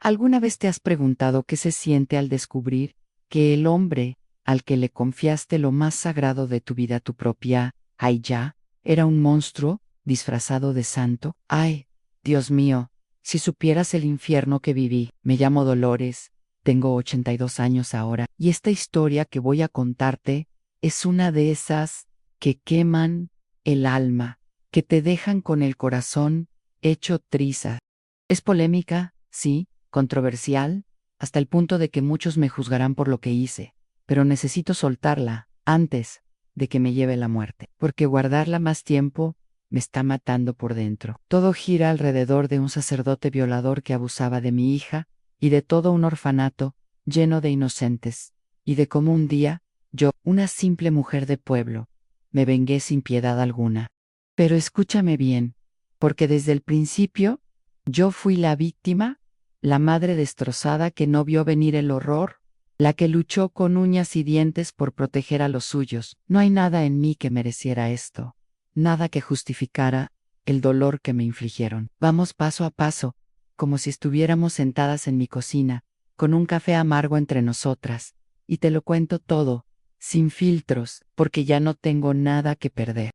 ¿Alguna vez te has preguntado qué se siente al descubrir que el hombre al que le confiaste lo más sagrado de tu vida, tu propia Haya, era un monstruo disfrazado de santo? ¡Ay, Dios mío! Si supieras el infierno que viví. Me llamo Dolores, tengo 82 años ahora, y esta historia que voy a contarte es una de esas que queman el alma, que te dejan con el corazón hecho trizas. Es polémica, sí, controversial, hasta el punto de que muchos me juzgarán por lo que hice, pero necesito soltarla antes de que me lleve la muerte, porque guardarla más tiempo me está matando por dentro. Todo gira alrededor de un sacerdote violador que abusaba de mi hija y de todo un orfanato lleno de inocentes, y de cómo un día, yo, una simple mujer de pueblo, me vengué sin piedad alguna. Pero escúchame bien, porque desde el principio yo fui la víctima, la madre destrozada que no vio venir el horror, la que luchó con uñas y dientes por proteger a los suyos. No hay nada en mí que mereciera esto, nada que justificara el dolor que me infligieron. Vamos paso a paso, como si estuviéramos sentadas en mi cocina, con un café amargo entre nosotras, y te lo cuento todo, sin filtros, porque ya no tengo nada que perder.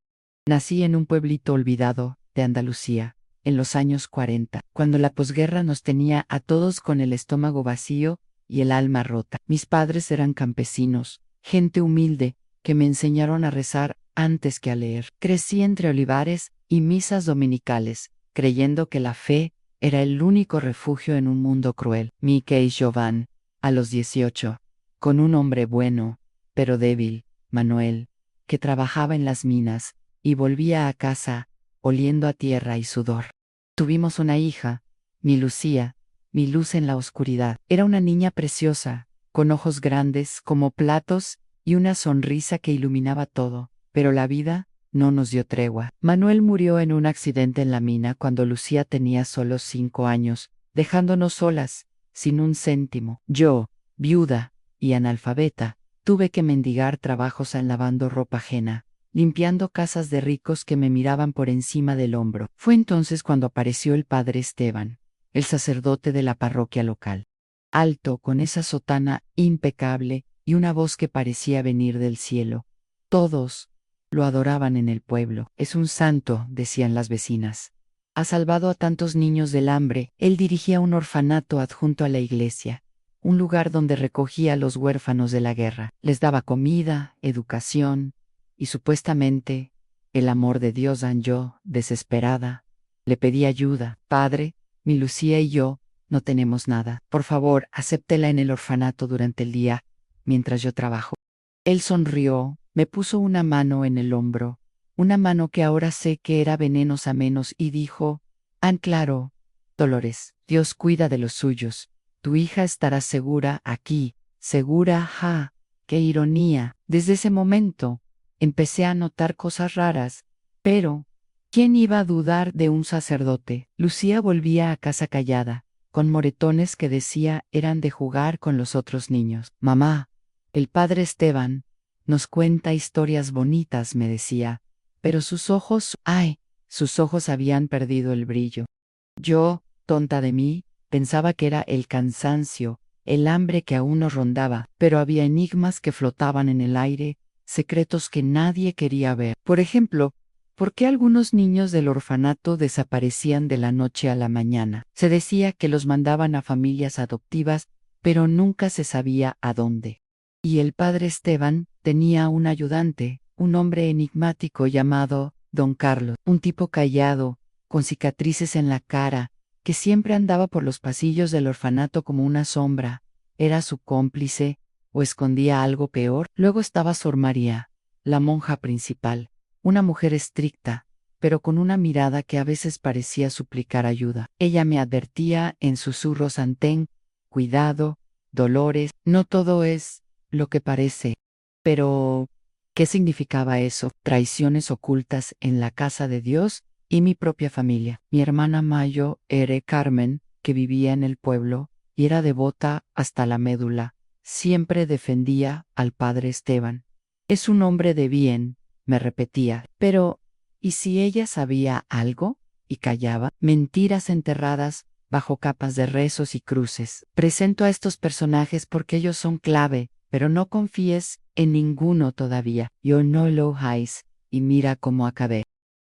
Nací en un pueblito olvidado de Andalucía, en los años 40, cuando la posguerra nos tenía a todos con el estómago vacío y el alma rota. Mis padres eran campesinos, gente humilde, que me enseñaron a rezar antes que a leer. Crecí entre olivares y misas dominicales, creyendo que la fe era el único refugio en un mundo cruel. Mike y Jovan, a los 18, con un hombre bueno, pero débil, Manuel, que trabajaba en las minas, y volvía a casa, oliendo a tierra y sudor. Tuvimos una hija, mi Lucía, mi luz en la oscuridad. Era una niña preciosa, con ojos grandes como platos y una sonrisa que iluminaba todo, pero la vida no nos dio tregua. Manuel murió en un accidente en la mina cuando Lucía tenía solo 5 años, dejándonos solas, sin un céntimo. Yo, viuda y analfabeta, tuve que mendigar trabajos lavando ropa ajena, limpiando casas de ricos que me miraban por encima del hombro. Fue entonces cuando apareció el padre Esteban, el sacerdote de la parroquia local. Alto, con esa sotana impecable y una voz que parecía venir del cielo. Todos lo adoraban en el pueblo. Es un santo, decían las vecinas. Ha salvado a tantos niños del hambre. Él dirigía un orfanato adjunto a la iglesia, un lugar donde recogía a los huérfanos de la guerra. Les daba comida, educación, y supuestamente el amor de Dios. Yo, desesperada, le pedí ayuda. Padre, mi Lucía y yo no tenemos nada. Por favor, acéptela en el orfanato durante el día, mientras yo trabajo. Él sonrió, me puso una mano en el hombro, una mano que ahora sé que era venenosa menos, y dijo: claro, Dolores, Dios cuida de los suyos. Tu hija estará segura aquí. Segura, ja. Qué ironía. Desde ese momento empecé a notar cosas raras, pero ¿quién iba a dudar de un sacerdote? Lucía volvía a casa callada, con moretones que decía eran de jugar con los otros niños. Mamá, el padre Esteban nos cuenta historias bonitas, me decía, pero sus ojos habían perdido el brillo. Yo, tonta de mí, pensaba que era el cansancio, el hambre que aún nos rondaba, pero había enigmas que flotaban en el aire, secretos que nadie quería ver. Por ejemplo, ¿por qué algunos niños del orfanato desaparecían de la noche a la mañana? Se decía que los mandaban a familias adoptivas, pero nunca se sabía a dónde. Y el padre Esteban tenía un ayudante, un hombre enigmático llamado Don Carlos, un tipo callado, con cicatrices en la cara, que siempre andaba por los pasillos del orfanato como una sombra. ¿Era su cómplice o escondía algo peor? Luego estaba Sor María, la monja principal, una mujer estricta, pero con una mirada que a veces parecía suplicar ayuda. Ella me advertía en susurros: cuidado, Dolores, no todo es lo que parece. Pero, ¿qué significaba eso? Traiciones ocultas en la casa de Dios y mi propia familia. Mi hermana Mayo, Carmen, que vivía en el pueblo, y era devota hasta la médula, siempre defendía al padre Esteban. Es un hombre de bien, me repetía. Pero, ¿y si ella sabía algo y callaba? Mentiras enterradas bajo capas de rezos y cruces. Presento a estos personajes porque ellos son clave, pero no confíes en ninguno todavía. Yo no lo hagáis, y mira cómo acabé.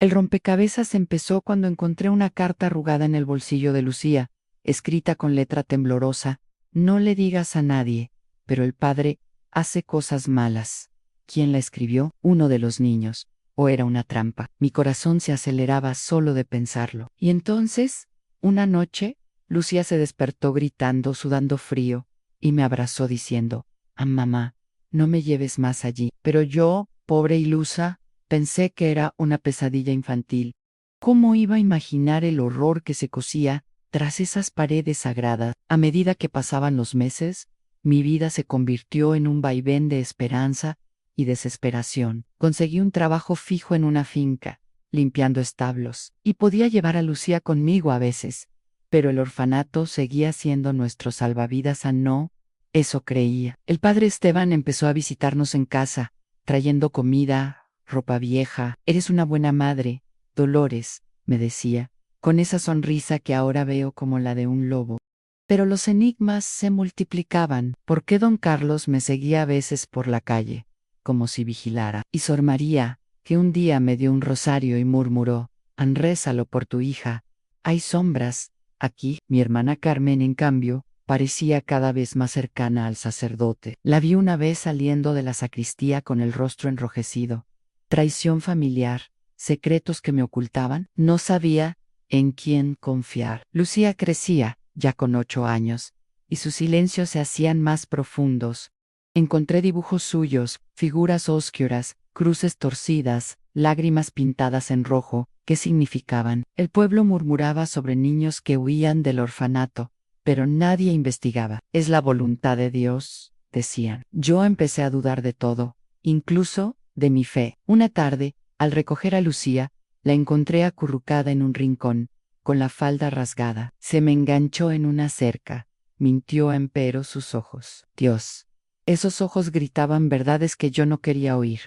El rompecabezas empezó cuando encontré una carta arrugada en el bolsillo de Lucía, escrita con letra temblorosa. No le digas a nadie, pero el padre hace cosas malas. ¿Quién la escribió? Uno de los niños. ¿O era una trampa? Mi corazón se aceleraba solo de pensarlo. Y entonces, una noche, Lucía se despertó gritando, sudando frío, y me abrazó diciendo: mamá, no me lleves más allí. Pero yo, pobre ilusa, pensé que era una pesadilla infantil. ¿Cómo iba a imaginar el horror que se cosía tras esas paredes sagradas? A medida que pasaban los meses, mi vida se convirtió en un vaivén de esperanza y desesperación. Conseguí un trabajo fijo en una finca, limpiando establos, y podía llevar a Lucía conmigo a veces. Pero el orfanato seguía siendo nuestro salvavidas. No, eso creía. El padre Esteban empezó a visitarnos en casa, trayendo comida, ropa vieja. Eres una buena madre, Dolores, me decía, con esa sonrisa que ahora veo como la de un lobo. Pero los enigmas se multiplicaban. ¿Por qué don Carlos me seguía a veces por la calle, como si vigilara? Y Sor María, que un día me dio un rosario y murmuró: rézalo por tu hija. Hay sombras aquí. Mi hermana Carmen, en cambio, parecía cada vez más cercana al sacerdote. La vi una vez saliendo de la sacristía con el rostro enrojecido. Traición familiar, secretos que me ocultaban. No sabía en quién confiar. Lucía crecía, ya con 8 años, y sus silencios se hacían más profundos. Encontré dibujos suyos, figuras oscuras, cruces torcidas, lágrimas pintadas en rojo. ¿Qué significaban? El pueblo murmuraba sobre niños que huían del orfanato, pero nadie investigaba. Es la voluntad de Dios, decían. Yo empecé a dudar de todo, incluso de mi fe. Una tarde, al recoger a Lucía, la encontré acurrucada en un rincón, con la falda rasgada. Se me enganchó en una cerca. Mintió empero sus ojos. Dios. Esos ojos gritaban verdades que yo no quería oír.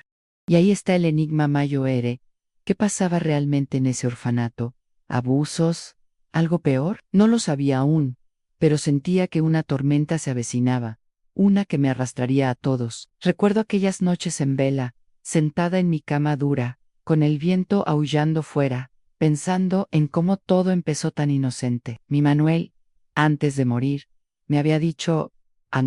Y ahí está el enigma mayor. ¿Qué pasaba realmente en ese orfanato? ¿Abusos? ¿Algo peor? No lo sabía aún, pero sentía que una tormenta se avecinaba, una que me arrastraría a todos. Recuerdo aquellas noches en vela, sentada en mi cama dura, con el viento aullando fuera, pensando en cómo todo empezó tan inocente. Mi Manuel, antes de morir, me había dicho: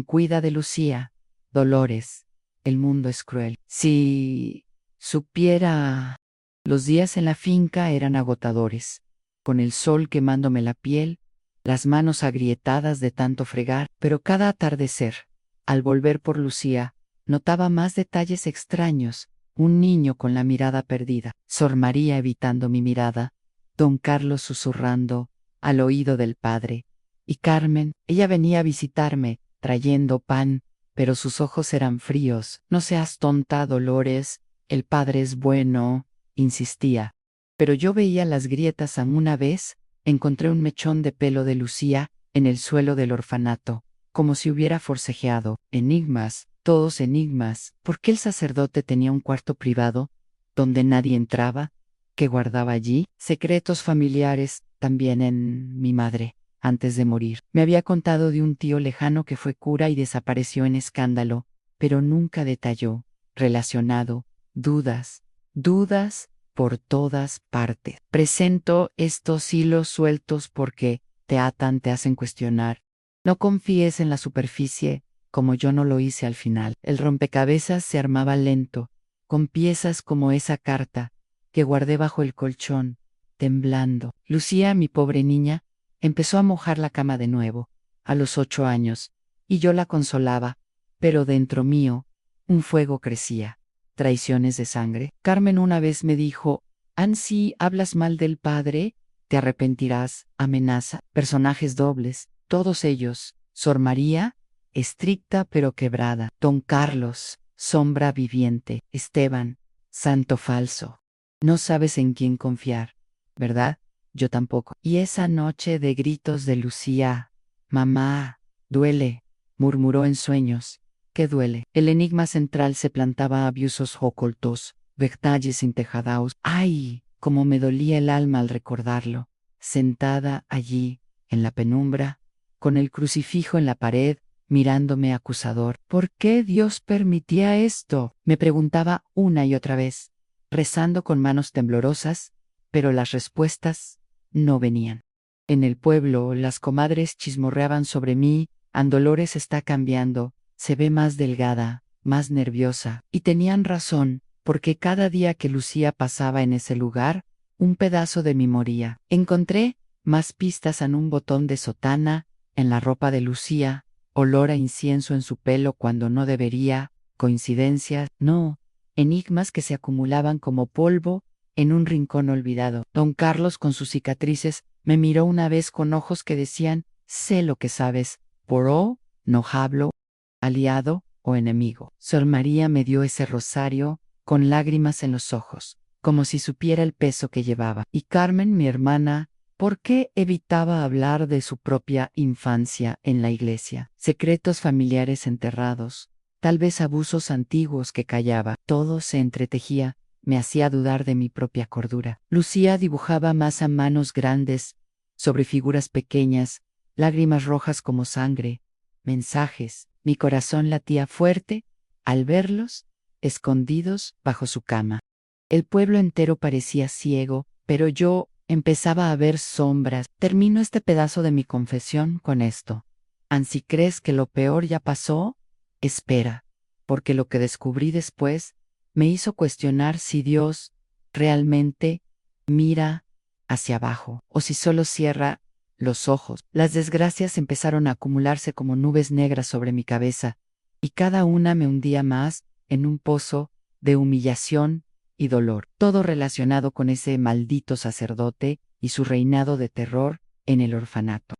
cuida de Lucía, Dolores, el mundo es cruel. Si supiera. Los días en la finca eran agotadores, con el sol quemándome la piel, las manos agrietadas de tanto fregar, pero cada atardecer, al volver por Lucía, notaba más detalles extraños: un niño con la mirada perdida, Sor María evitando mi mirada, don Carlos susurrando al oído del padre, y Carmen, ella venía a visitarme, trayendo pan, pero sus ojos eran fríos. No seas tonta, Dolores, el padre es bueno, insistía. Pero yo veía las grietas. A una vez, encontré un mechón de pelo de Lucía en el suelo del orfanato, como si hubiera forcejeado. Enigmas, todos enigmas. ¿Por qué el sacerdote tenía un cuarto privado, donde nadie entraba? ¿Qué guardaba allí? Secretos familiares, también en mi madre. Antes de morir, me había contado de un tío lejano que fue cura y desapareció en escándalo, pero nunca detalló. Relacionado, dudas, dudas por todas partes. Presento estos hilos sueltos porque te atan, te hacen cuestionar. No confíes en la superficie, como yo no lo hice al final. El rompecabezas se armaba lento, con piezas como esa carta que guardé bajo el colchón, temblando. Lucía, mi pobre niña, empezó a mojar la cama de nuevo, a los 8 años, y yo la consolaba, pero dentro mío, un fuego crecía. Traiciones de sangre. Carmen una vez me dijo: si hablas mal del padre, te arrepentirás. Amenaza. Personajes dobles, todos ellos. Sor María, estricta pero quebrada. Don Carlos, sombra viviente. Esteban, santo falso. No sabes en quién confiar, ¿verdad? Yo tampoco. Y esa noche de gritos de Lucía: mamá, duele, murmuró en sueños. ¿Qué duele? El enigma central se plantaba abusos ocultos, detalles intejados. ¡Ay! Cómo me dolía el alma al recordarlo. Sentada allí, en la penumbra, con el crucifijo en la pared, mirándome acusador. ¿Por qué Dios permitía esto? Me preguntaba una y otra vez, rezando con manos temblorosas, pero las respuestas no venían. En el pueblo, las comadres chismorreaban sobre mí. Dolores está cambiando, se ve más delgada, más nerviosa, y tenían razón, porque cada día que Lucía pasaba en ese lugar, un pedazo de mí moría. Encontré más pistas en un botón de sotana, en la ropa de Lucía, olor a incienso en su pelo cuando no debería, coincidencias, no, enigmas que se acumulaban como polvo en un rincón olvidado. Don Carlos, con sus cicatrices, me miró una vez con ojos que decían: sé lo que sabes, poró, no hablo, aliado o enemigo. Sor María me dio ese rosario, con lágrimas en los ojos, como si supiera el peso que llevaba. Y Carmen, mi hermana, ¿por qué evitaba hablar de su propia infancia en la iglesia? Secretos familiares enterrados, tal vez abusos antiguos que callaba. Todo se entretejía, me hacía dudar de mi propia cordura. Lucía dibujaba más a manos grandes, sobre figuras pequeñas, lágrimas rojas como sangre, mensajes. Mi corazón latía fuerte al verlos, escondidos bajo su cama. El pueblo entero parecía ciego, pero yo empezaba a ver sombras. Termino este pedazo de mi confesión con esto. ¿Ansí crees que lo peor ya pasó? Espera, porque lo que descubrí después me hizo cuestionar si Dios realmente mira hacia abajo o si solo cierra los ojos. Las desgracias empezaron a acumularse como nubes negras sobre mi cabeza, y cada una me hundía más en un pozo de humillación y dolor, todo relacionado con ese maldito sacerdote y su reinado de terror en el orfanato.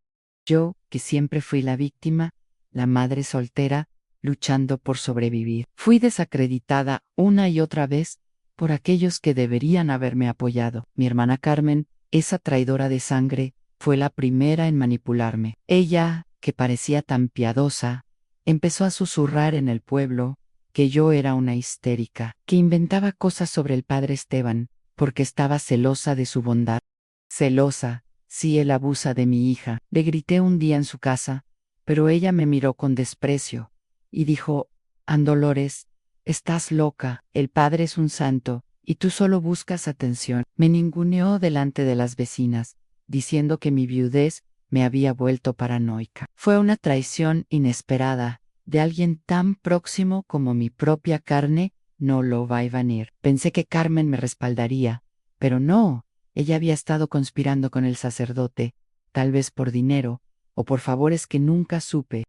Yo, que siempre fui la víctima, la madre soltera, luchando por sobrevivir. Fui desacreditada una y otra vez por aquellos que deberían haberme apoyado. Mi hermana Carmen, esa traidora de sangre, fue la primera en manipularme. Ella, que parecía tan piadosa, empezó a susurrar en el pueblo que yo era una histérica, que inventaba cosas sobre el padre Esteban, porque estaba celosa de su bondad. Celosa, si él abusa de mi hija. Le grité un día en su casa, pero ella me miró con desprecio y dijo: Dolores, estás loca, el padre es un santo, y tú solo buscas atención. Me ninguneó delante de las vecinas, diciendo que mi viudez me había vuelto paranoica. Fue una traición inesperada, de alguien tan próximo como mi propia carne. No lo va a venir. Pensé que Carmen me respaldaría, pero no. Ella había estado conspirando con el sacerdote, tal vez por dinero, o por favores que nunca supe.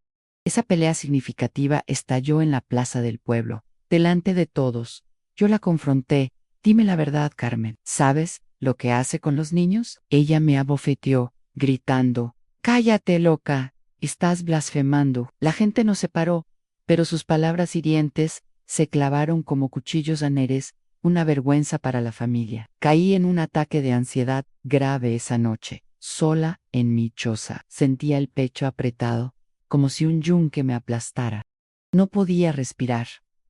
Esa pelea significativa estalló en la plaza del pueblo, delante de todos. Yo la confronté. Dime la verdad, Carmen. ¿Sabes lo que hace con los niños? Ella me abofeteó, gritando: cállate, loca, estás blasfemando. La gente no se paró, pero sus palabras hirientes se clavaron como cuchillos aneres, una vergüenza para la familia. Caí en un ataque de ansiedad grave esa noche, sola en mi choza. Sentía el pecho apretado, como si un yunque me aplastara. No podía respirar.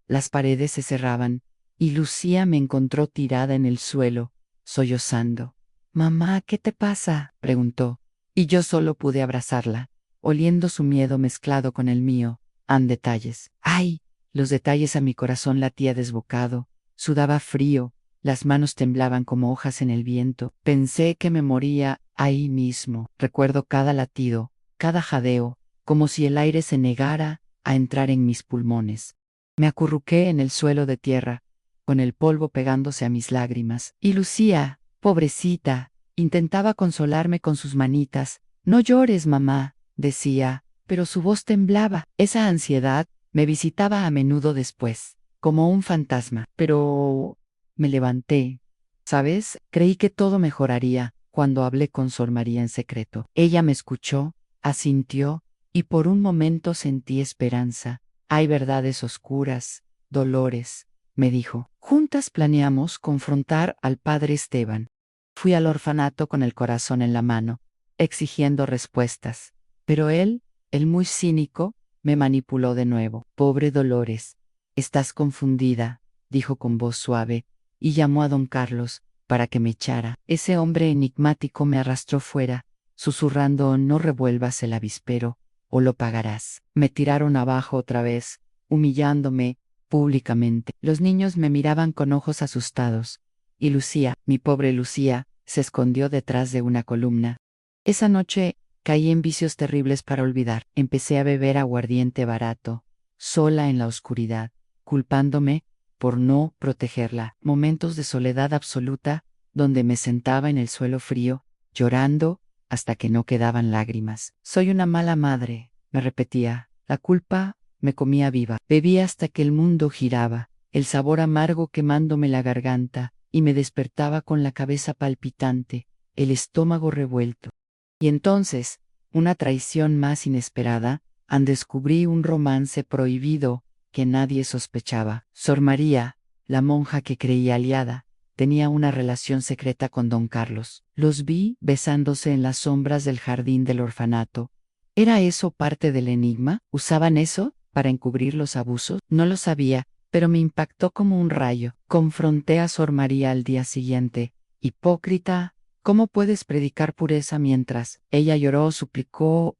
Las paredes se cerraban, y Lucía me encontró tirada en el suelo, sollozando. «Mamá, ¿qué te pasa?», preguntó, y yo solo pude abrazarla, oliendo su miedo mezclado con el mío. Detalles. ¡Ay! Los detalles. A mi corazón latía desbocado, sudaba frío, las manos temblaban como hojas en el viento. Pensé que me moría ahí mismo. Recuerdo cada latido, cada jadeo, como si el aire se negara a entrar en mis pulmones. Me acurruqué en el suelo de tierra, con el polvo pegándose a mis lágrimas. Y Lucía, pobrecita, intentaba consolarme con sus manitas. «No llores, mamá», decía, pero su voz temblaba. Esa ansiedad me visitaba a menudo después, como un fantasma. Pero me levanté. ¿Sabes? Creí que todo mejoraría cuando hablé con Sor María en secreto. Ella me escuchó, asintió, y por un momento sentí esperanza. «Hay verdades oscuras, Dolores», me dijo. «Juntas planeamos confrontar al padre Esteban». Fui al orfanato con el corazón en la mano, exigiendo respuestas. Pero él, el muy cínico, me manipuló de nuevo. «Pobre Dolores, estás confundida», dijo con voz suave, y llamó a don Carlos para que me echara. Ese hombre enigmático me arrastró fuera, susurrando: no revuelvas el avispero, o lo pagarás. Me tiraron abajo otra vez, humillándome públicamente. Los niños me miraban con ojos asustados, y Lucía, mi pobre Lucía, se escondió detrás de una columna. Esa noche caí en vicios terribles para olvidar. Empecé a beber aguardiente barato, sola en la oscuridad, culpándome por no protegerla. Momentos de soledad absoluta, donde me sentaba en el suelo frío, llorando hasta que no quedaban lágrimas. Soy una mala madre, me repetía. La culpa me comía viva. Bebí hasta que el mundo giraba, el sabor amargo quemándome la garganta, y me despertaba con la cabeza palpitante, el estómago revuelto. Y entonces, una traición más inesperada, descubrí un romance prohibido que nadie sospechaba. Sor María, la monja que creía aliada, tenía una relación secreta con don Carlos. Los vi besándose en las sombras del jardín del orfanato. ¿Era eso parte del enigma? ¿Usaban eso para encubrir los abusos? No lo sabía, pero me impactó como un rayo. Confronté a Sor María al día siguiente. Hipócrita, ¿cómo puedes predicar pureza mientras? Ella lloró, suplicó: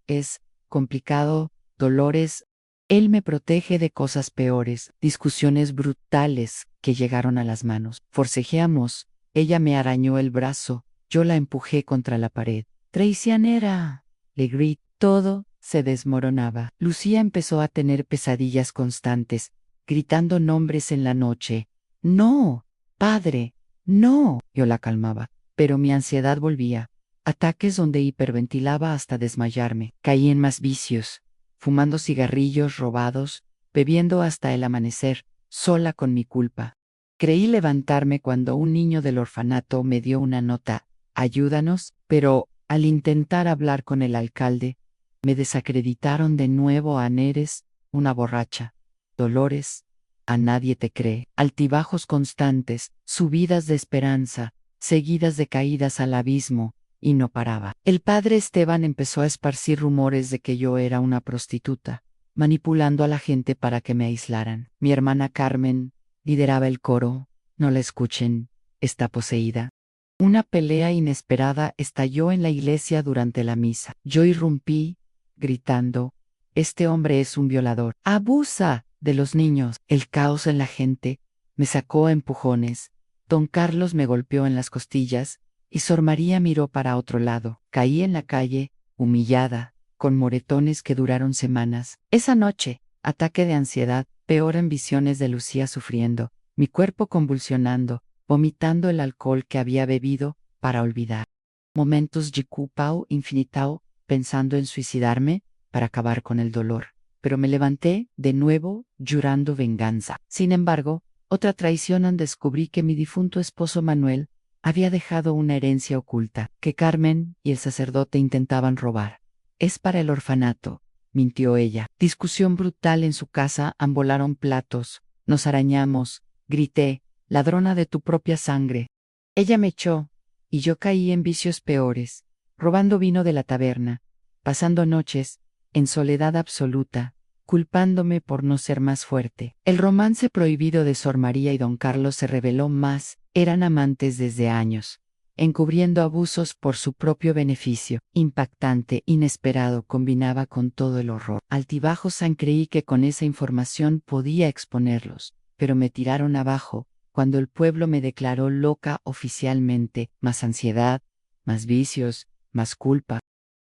es complicado, Dolores. Él me protege de cosas peores, discusiones brutales que llegaron a las manos. Forcejeamos, ella me arañó el brazo, yo la empujé contra la pared. ¡Traicionera!, le grité. Todo se desmoronaba. Lucía empezó a tener pesadillas constantes, gritando nombres en la noche. ¡No, padre! ¡No! Yo la calmaba, pero mi ansiedad volvía. Ataques donde hiperventilaba hasta desmayarme. Caí en más vicios, fumando cigarrillos robados, bebiendo hasta el amanecer, sola con mi culpa. Creí levantarme cuando un niño del orfanato me dio una nota: ayúdanos, pero al intentar hablar con el alcalde, me desacreditaron de nuevo. Eres una borracha, Dolores, a nadie te cree. Altibajos constantes, subidas de esperanza, seguidas de caídas al abismo, y no paraba. El padre Esteban empezó a esparcir rumores de que yo era una prostituta, manipulando a la gente para que me aislaran. Mi hermana Carmen lideraba el coro: no la escuchen, está poseída. Una pelea inesperada estalló en la iglesia durante la misa. Yo irrumpí, gritando: este hombre es un violador, abusa de los niños. El caos en la gente me sacó a empujones. Don Carlos me golpeó en las costillas, y Sor María miró para otro lado. Caí en la calle, humillada, con moretones que duraron semanas. Esa noche, ataque de ansiedad, peor en visiones de Lucía sufriendo, mi cuerpo convulsionando, vomitando el alcohol que había bebido para olvidar. Momentos jicupao infinitao, pensando en suicidarme para acabar con el dolor. Pero me levanté de nuevo, jurando venganza. Sin embargo, otra traición: descubrí que mi difunto esposo Manuel había dejado una herencia oculta, que Carmen y el sacerdote intentaban robar. Es para el orfanato, mintió ella. Discusión brutal en su casa, volaron platos, nos arañamos, grité: ladrona de tu propia sangre. Ella me echó, y yo caí en vicios peores, robando vino de la taberna, pasando noches en soledad absoluta, culpándome por no ser más fuerte. El romance prohibido de Sor María y don Carlos se reveló más: eran amantes desde años, encubriendo abusos por su propio beneficio. Impactante, inesperado, combinaba con todo el horror. Altibajos. Creí que con esa información podía exponerlos, pero me tiraron abajo cuando el pueblo me declaró loca oficialmente. Más ansiedad, más vicios, más culpa.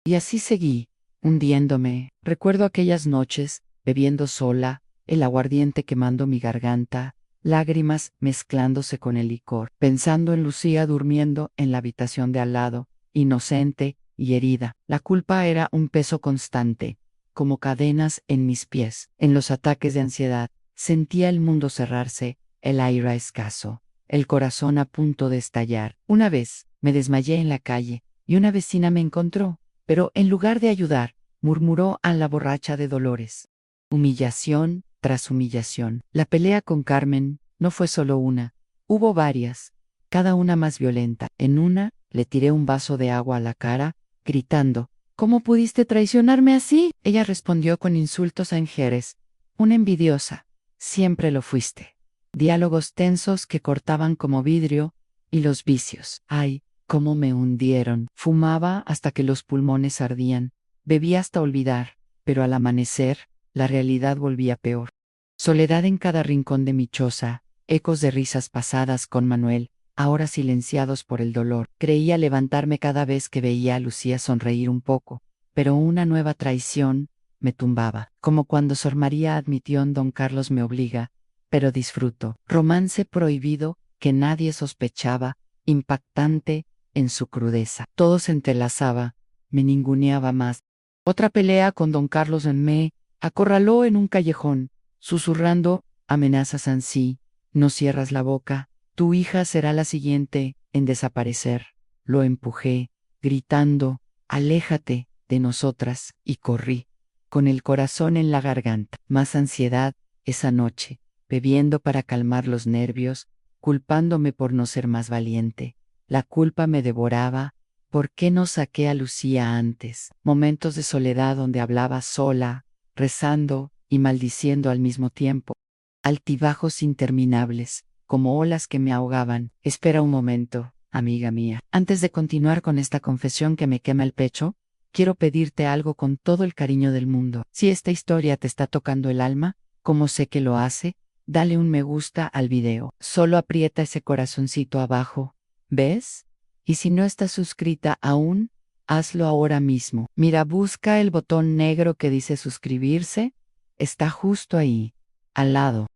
Y así seguí, hundiéndome. Recuerdo aquellas noches, bebiendo sola, el aguardiente quemando mi garganta, lágrimas mezclándose con el licor, pensando en Lucía durmiendo en la habitación de al lado, inocente y herida. La culpa era un peso constante, como cadenas en mis pies. En los ataques de ansiedad, sentía el mundo cerrarse, el aire escaso, el corazón a punto de estallar. Una vez, me desmayé en la calle, y una vecina me encontró, pero en lugar de ayudar, murmuró a la borracha de Dolores. Humillación tras humillación. La pelea con Carmen no fue solo una, hubo varias, cada una más violenta. En una, le tiré un vaso de agua a la cara, gritando: ¿cómo pudiste traicionarme así? Ella respondió con insultos en Jerez: una envidiosa, siempre lo fuiste. Diálogos tensos que cortaban como vidrio, y los vicios. Ay, cómo me hundieron. Fumaba hasta que los pulmones ardían, bebía hasta olvidar, pero al amanecer, la realidad volvía peor. Soledad en cada rincón de mi choza, ecos de risas pasadas con Manuel, ahora silenciados por el dolor. Creía levantarme cada vez que veía a Lucía sonreír un poco, pero una nueva traición me tumbaba, como cuando Sor María admitió en Don Carlos me obliga, pero disfruto. Romance prohibido que nadie sospechaba, impactante en su crudeza. Todo se entrelazaba, me ninguneaba más. Otra pelea con Don Carlos me acorraló en un callejón, susurrando amenazas ansí, no cierras la boca, tu hija será la siguiente en desaparecer. Lo empujé, gritando, aléjate de nosotras, y corrí, con el corazón en la garganta. Más ansiedad esa noche, bebiendo para calmar los nervios, culpándome por no ser más valiente. La culpa me devoraba. ¿Por qué no saqué a Lucía antes? Momentos de soledad donde hablaba sola, rezando y maldiciendo al mismo tiempo. Altibajos interminables, como olas que me ahogaban. Espera un momento, amiga mía. Antes de continuar con esta confesión que me quema el pecho, quiero pedirte algo con todo el cariño del mundo. Si esta historia te está tocando el alma, como sé que lo hace, dale un me gusta al video. Solo aprieta ese corazoncito abajo. ¿Ves? Y si no estás suscrita aún, hazlo ahora mismo. Mira, busca el botón negro que dice suscribirse. Está justo ahí, al lado.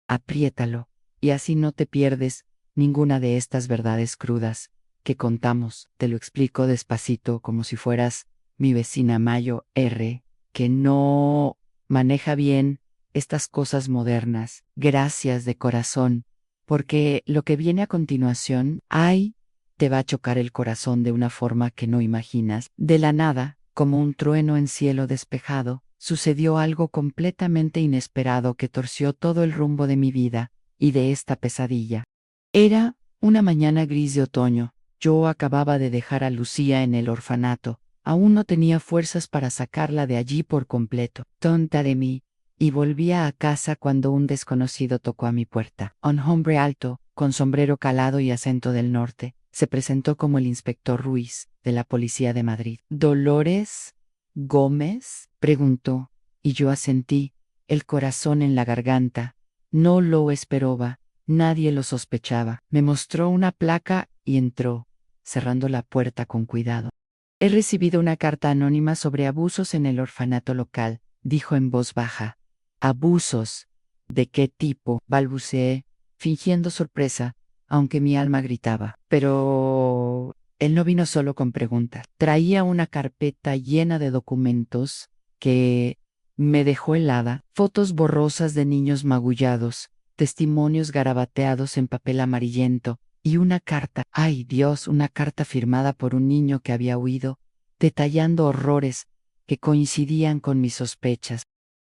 Apriétalo, y así no te pierdes ninguna de estas verdades crudas que contamos. Te lo explico despacito como si fueras mi vecina Mayo R, que no maneja bien estas cosas modernas. Gracias de corazón, porque lo que viene a continuación, te va a chocar el corazón de una forma que no imaginas. De la nada, como un trueno en cielo despejado, sucedió algo completamente inesperado que torció todo el rumbo de mi vida y de esta pesadilla. Era una mañana gris de otoño. Yo acababa de dejar a Lucía en el orfanato. Aún no tenía fuerzas para sacarla de allí por completo. Tonta de mí. Y volvía a casa cuando un desconocido tocó a mi puerta. Un hombre alto, con sombrero calado y acento del norte, se presentó como el inspector Ruiz, de la Policía de Madrid. ¿Dolores Gómez?, preguntó, y yo asentí, el corazón en la garganta. No lo esperaba, nadie lo sospechaba. Me mostró una placa y entró, cerrando la puerta con cuidado. He recibido una carta anónima sobre abusos en el orfanato local, dijo en voz baja. ¿Abusos? ¿De qué tipo?, balbuceé, fingiendo sorpresa, aunque mi alma gritaba. Pero él no vino solo con preguntas. Traía una carpeta llena de documentos que me dejó helada, fotos borrosas de niños magullados, testimonios garabateados en papel amarillento, y una carta, ¡ay Dios!, una carta firmada por un niño que había huido, detallando horrores que coincidían con mis sospechas.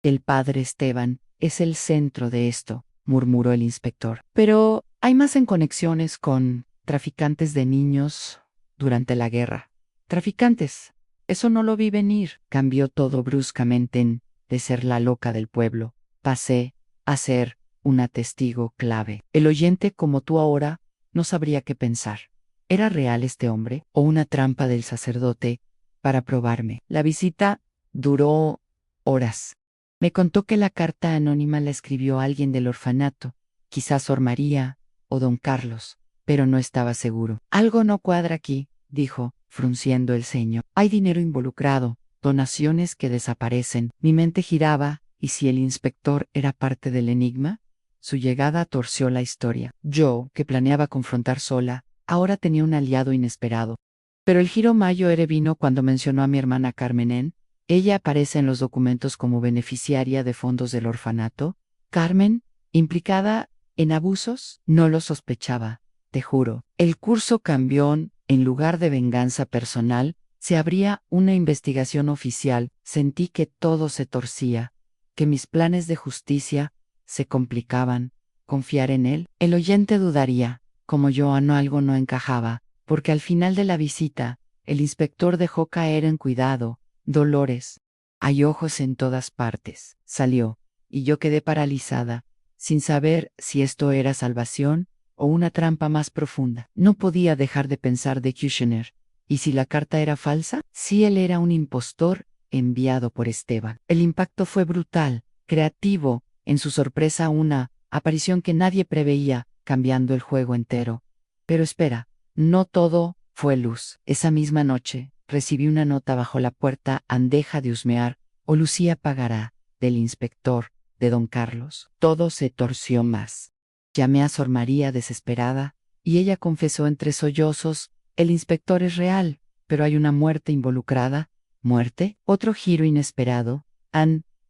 El padre Esteban es el centro de esto, murmuró el inspector. Pero hay más en conexiones con traficantes de niños durante la guerra. Traficantes. Eso no lo vi venir. Cambió todo bruscamente de ser la loca del pueblo. Pasé a ser una testigo clave. El oyente como tú ahora no sabría qué pensar. ¿Era real este hombre o una trampa del sacerdote para probarme? La visita duró horas. Me contó que la carta anónima la escribió alguien del orfanato, quizás Sor María o don Carlos, pero no estaba seguro. Algo no cuadra aquí, dijo, frunciendo el ceño. Hay dinero involucrado, donaciones que desaparecen. Mi mente giraba, ¿y si el inspector era parte del enigma? Su llegada torció la historia. Yo, que planeaba confrontar sola, ahora tenía un aliado inesperado. Pero el giro mayor vino cuando mencionó a mi hermana Carmen. Ella aparece en los documentos como beneficiaria de fondos del orfanato. Carmen, implicada en abusos, no lo sospechaba, te juro. El curso cambió. En lugar de venganza personal, se abría una investigación oficial. Sentí que todo se torcía, que mis planes de justicia se complicaban. Confiar en él, el oyente dudaría, como yo, algo no encajaba, porque al final de la visita, el inspector dejó caer en cuidado. Dolores. Hay ojos en todas partes. Salió, y yo quedé paralizada, sin saber si esto era salvación o una trampa más profunda. No podía dejar de pensar de Kushner. ¿Y si la carta era falsa? Si él era un impostor enviado por Esteban. El impacto fue brutal, creativo, en su sorpresa una aparición que nadie preveía, cambiando el juego entero. Pero espera, no todo fue luz. Esa misma noche, recibí una nota bajo la puerta Andeja de husmear, o Lucía pagará, del inspector, de don Carlos. Todo se torció más. Llamé a Sor María desesperada, y ella confesó entre sollozos, el inspector es real, pero hay una muerte involucrada. ¿Muerte? Otro giro inesperado.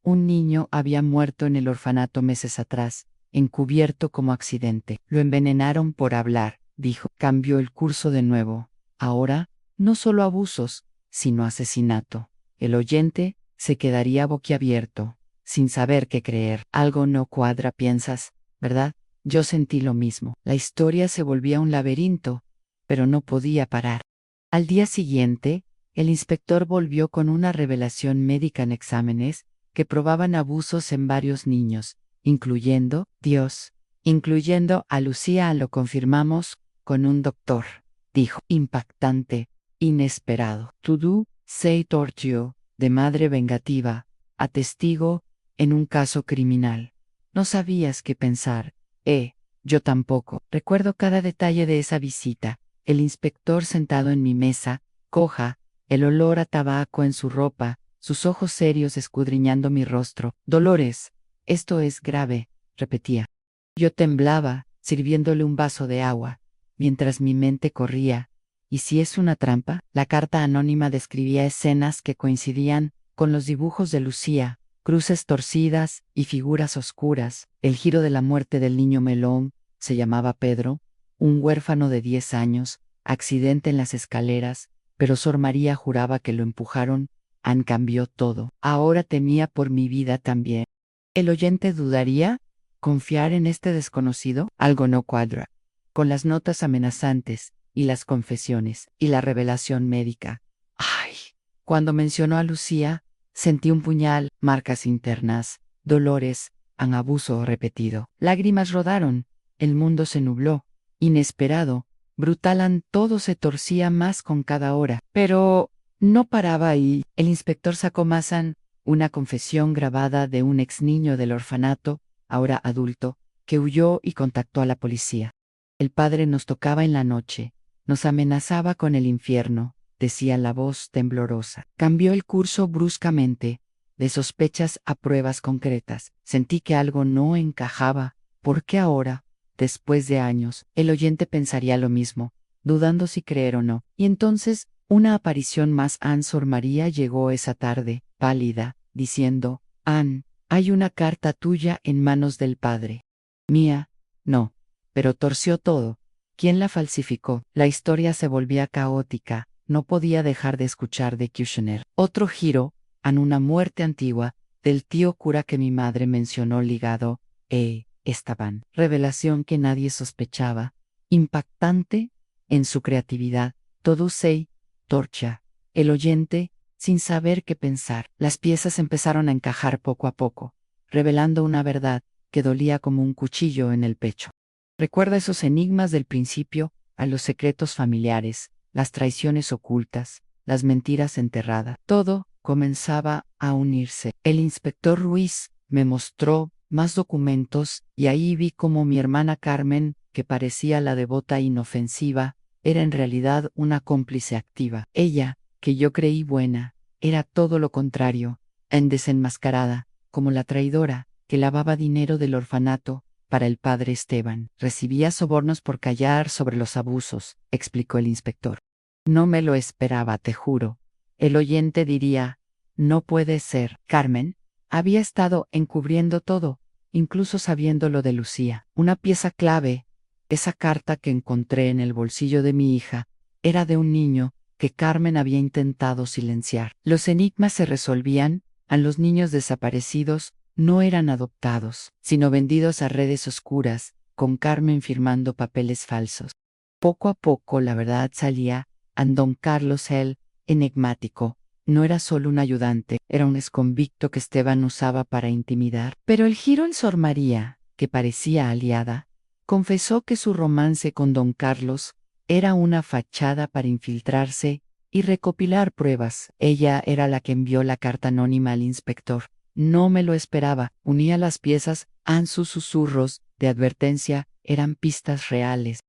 Un niño había muerto en el orfanato meses atrás, encubierto como accidente. Lo envenenaron por hablar, dijo. Cambió el curso de nuevo. Ahora, no solo abusos, sino asesinato. El oyente se quedaría boquiabierto, sin saber qué creer. Algo no cuadra, piensas, ¿verdad? Yo sentí lo mismo. La historia se volvía un laberinto, pero no podía parar. Al día siguiente, el inspector volvió con una revelación médica en exámenes que probaban abusos en varios niños, incluyendo a Lucía. Lo confirmamos con un doctor, dijo. Impactante, inesperado. To do, say torture, de madre vengativa, a testigo, en un caso criminal. No sabías qué pensar. Yo tampoco. Recuerdo cada detalle de esa visita. El inspector sentado en mi mesa, coja, el olor a tabaco en su ropa, sus ojos serios escudriñando mi rostro. Dolores, esto es grave, repetía. Yo temblaba, sirviéndole un vaso de agua, mientras mi mente corría. ¿Y si es una trampa? La carta anónima describía escenas que coincidían con los dibujos de Lucía, cruces torcidas y figuras oscuras. El giro de la muerte del niño melón, se llamaba Pedro, un huérfano de 10 años, accidente en las escaleras, pero Sor María juraba que lo empujaron. Cambió todo. Ahora temía por mi vida también. ¿El oyente dudaría? ¿Confiar en este desconocido? Algo no cuadra. Con las notas amenazantes, y las confesiones, y la revelación médica. ¡Ay! Cuando mencionó a Lucía, sentí un puñal, marcas internas, dolores, un abuso repetido. Lágrimas rodaron, el mundo se nubló. Inesperado, brutal, todo se torcía más con cada hora. Pero no paraba ahí. El inspector sacó más una confesión grabada de un ex niño del orfanato, ahora adulto, que huyó y contactó a la policía. El padre nos tocaba en la noche, nos amenazaba con el infierno, decía la voz temblorosa. Cambió el curso bruscamente, de sospechas a pruebas concretas. Sentí que algo no encajaba. ¿Por qué ahora, después de años, el oyente pensaría lo mismo, dudando si creer o no? Y entonces, una aparición más. Sor María llegó esa tarde, pálida, diciendo, hay una carta tuya en manos del padre. Mía, no. Pero torció todo. ¿Quién la falsificó? La historia se volvía caótica. No podía dejar de escuchar de Kushner. Otro giro, una muerte antigua, del tío cura que mi madre mencionó ligado, Estaban. Revelación que nadie sospechaba. Impactante, en su creatividad. Todo se torcha. El oyente, sin saber qué pensar. Las piezas empezaron a encajar poco a poco, revelando una verdad que dolía como un cuchillo en el pecho. Recuerda esos enigmas del principio, a los secretos familiares, las traiciones ocultas, las mentiras enterradas. Todo comenzaba a unirse. El inspector Ruiz me mostró más documentos y ahí vi cómo mi hermana Carmen, que parecía la devota inofensiva, era en realidad una cómplice activa. Ella, que yo creí buena, era todo lo contrario, desenmascarada, como la traidora, que lavaba dinero del orfanato para el padre Esteban. Recibía sobornos por callar sobre los abusos, explicó el inspector. No me lo esperaba, te juro. El oyente diría, no puede ser. Carmen había estado encubriendo todo, incluso sabiendo lo de Lucía. Una pieza clave, esa carta que encontré en el bolsillo de mi hija, era de un niño que Carmen había intentado silenciar. Los enigmas se resolvían, a los niños desaparecidos no eran adoptados, sino vendidos a redes oscuras, con Carmen firmando papeles falsos. Poco a poco la verdad salía, don Carlos el enigmático. No era solo un ayudante, era un exconvicto que Esteban usaba para intimidar. Pero el giro en Sor María, que parecía aliada, Confesó que su romance con don Carlos era una fachada para infiltrarse y recopilar pruebas. Ella era la que envió la carta anónima al inspector. No me lo esperaba. Unía las piezas, sus susurros de advertencia eran pistas reales.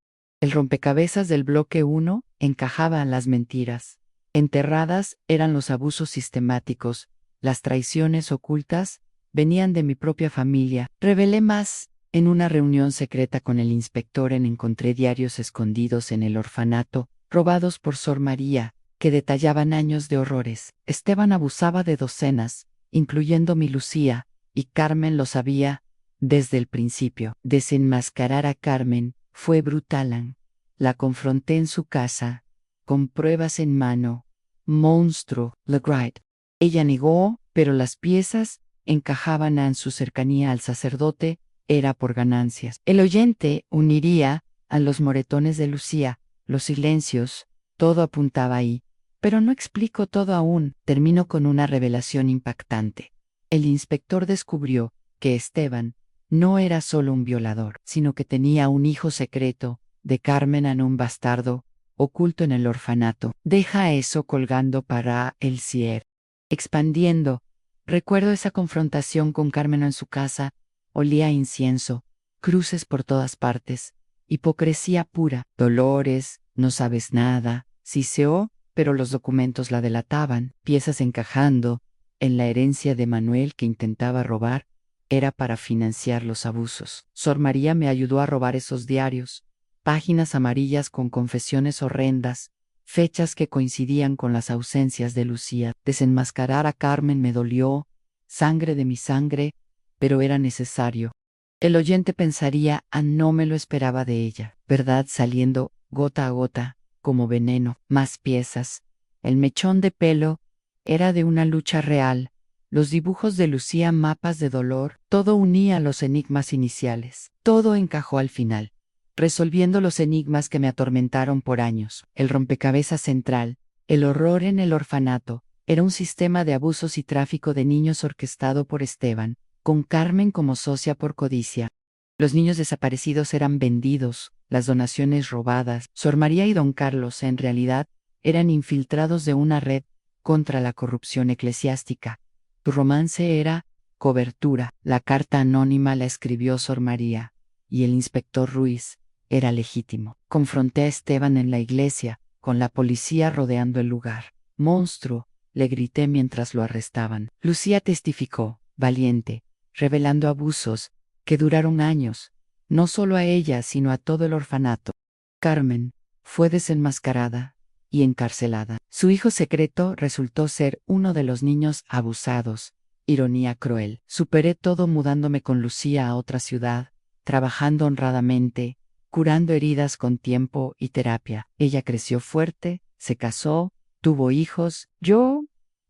El rompecabezas del bloque 1 encajaba las mentiras. Enterradas eran los abusos sistemáticos, las traiciones ocultas venían de mi propia familia. Revelé más. En una reunión secreta con el inspector encontré diarios escondidos en el orfanato, robados por Sor María, que detallaban años de horrores. Esteban abusaba de docenas, incluyendo mi Lucía, y Carmen lo sabía desde el principio. Desenmascarar a Carmen fue brutal. La confronté en su casa, con pruebas en mano. Monstruo, Legride. Ella negó, pero las piezas encajaban en su cercanía al sacerdote, era por ganancias. El oyente uniría a los moretones de Lucía, los silencios, todo apuntaba ahí. Pero no explico todo aún, termino con una revelación impactante. El inspector descubrió que Esteban no era solo un violador, sino que tenía un hijo secreto, de Carmen en un bastardo, oculto en el orfanato. Deja eso colgando para el CIER. Expandiendo, recuerdo esa confrontación con Carmen en su casa, olía a incienso, cruces por todas partes, hipocresía pura, dolores, no sabes nada, siseó, pero los documentos la delataban, piezas encajando, en la herencia de Manuel que intentaba robar, era para financiar los abusos. Sor María me ayudó a robar esos diarios, páginas amarillas con confesiones horrendas, fechas que coincidían con las ausencias de Lucía. Desenmascarar a Carmen me dolió, sangre de mi sangre, pero era necesario. El oyente pensaría, no me lo esperaba de ella, ¿verdad? Saliendo, gota a gota, como veneno, más piezas. El mechón de pelo era de una lucha real. Los dibujos de Lucía, mapas de dolor, todo unía los enigmas iniciales. Todo encajó al final, resolviendo los enigmas que me atormentaron por años. El rompecabezas central, el horror en el orfanato, era un sistema de abusos y tráfico de niños orquestado por Esteban, con Carmen como socia por codicia. Los niños desaparecidos eran vendidos, las donaciones robadas. Sor María y don Carlos, en realidad, eran infiltrados de una red contra la corrupción eclesiástica. Tu romance era cobertura. La carta anónima la escribió Sor María, y el inspector Ruiz era legítimo. Confronté a Esteban en la iglesia, con la policía rodeando el lugar. Monstruo, le grité mientras lo arrestaban. Lucía testificó, valiente, revelando abusos que duraron años, no solo a ella, sino a todo el orfanato. Carmen fue desenmascarada y encarcelada. Su hijo secreto resultó ser uno de los niños abusados. Ironía cruel. Superé todo mudándome con Lucía a otra ciudad, trabajando honradamente, curando heridas con tiempo y terapia. Ella creció fuerte, se casó, tuvo hijos. Yo,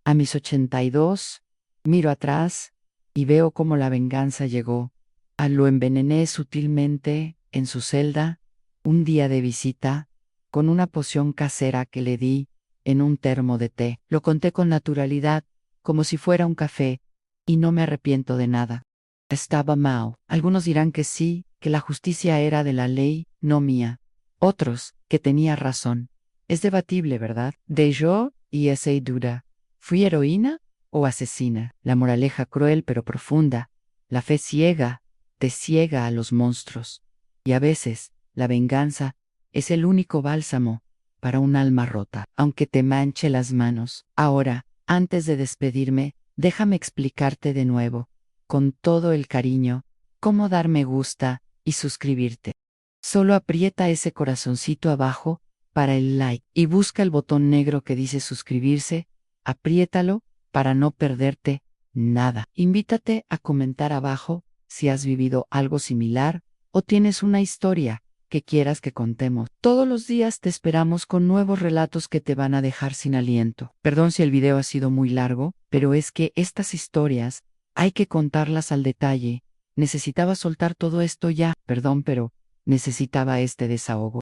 a mis 82, miro atrás y veo cómo la venganza llegó. Lo envenené sutilmente en su celda, un día de visita, con una poción casera que le di en un termo de té. Lo conté con naturalidad, como si fuera un café, y no me arrepiento de nada. Estaba mal. Algunos dirán que sí, que la justicia era de la ley, no mía. Otros, que tenía razón. Es debatible, ¿verdad? De yo, y esa duda. ¿Fui heroína o asesina? La moraleja cruel pero profunda. La fe ciega te ciega a los monstruos. Y a veces, la venganza es el único bálsamo para un alma rota, aunque te manche las manos. Ahora, antes de despedirme, déjame explicarte de nuevo, con todo el cariño, cómo dar me gusta y suscribirte. Solo aprieta ese corazoncito abajo para el like y busca el botón negro que dice suscribirse, apriétalo para no perderte nada. Invítate a comentar abajo si has vivido algo similar o tienes una historia que quieras que contemos. Todos los días te esperamos con nuevos relatos que te van a dejar sin aliento. Perdón si el video ha sido muy largo, pero es que estas historias hay que contarlas al detalle. Necesitaba soltar todo esto ya, perdón, pero necesitaba este desahogo.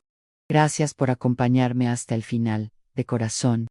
Gracias por acompañarme hasta el final, de corazón.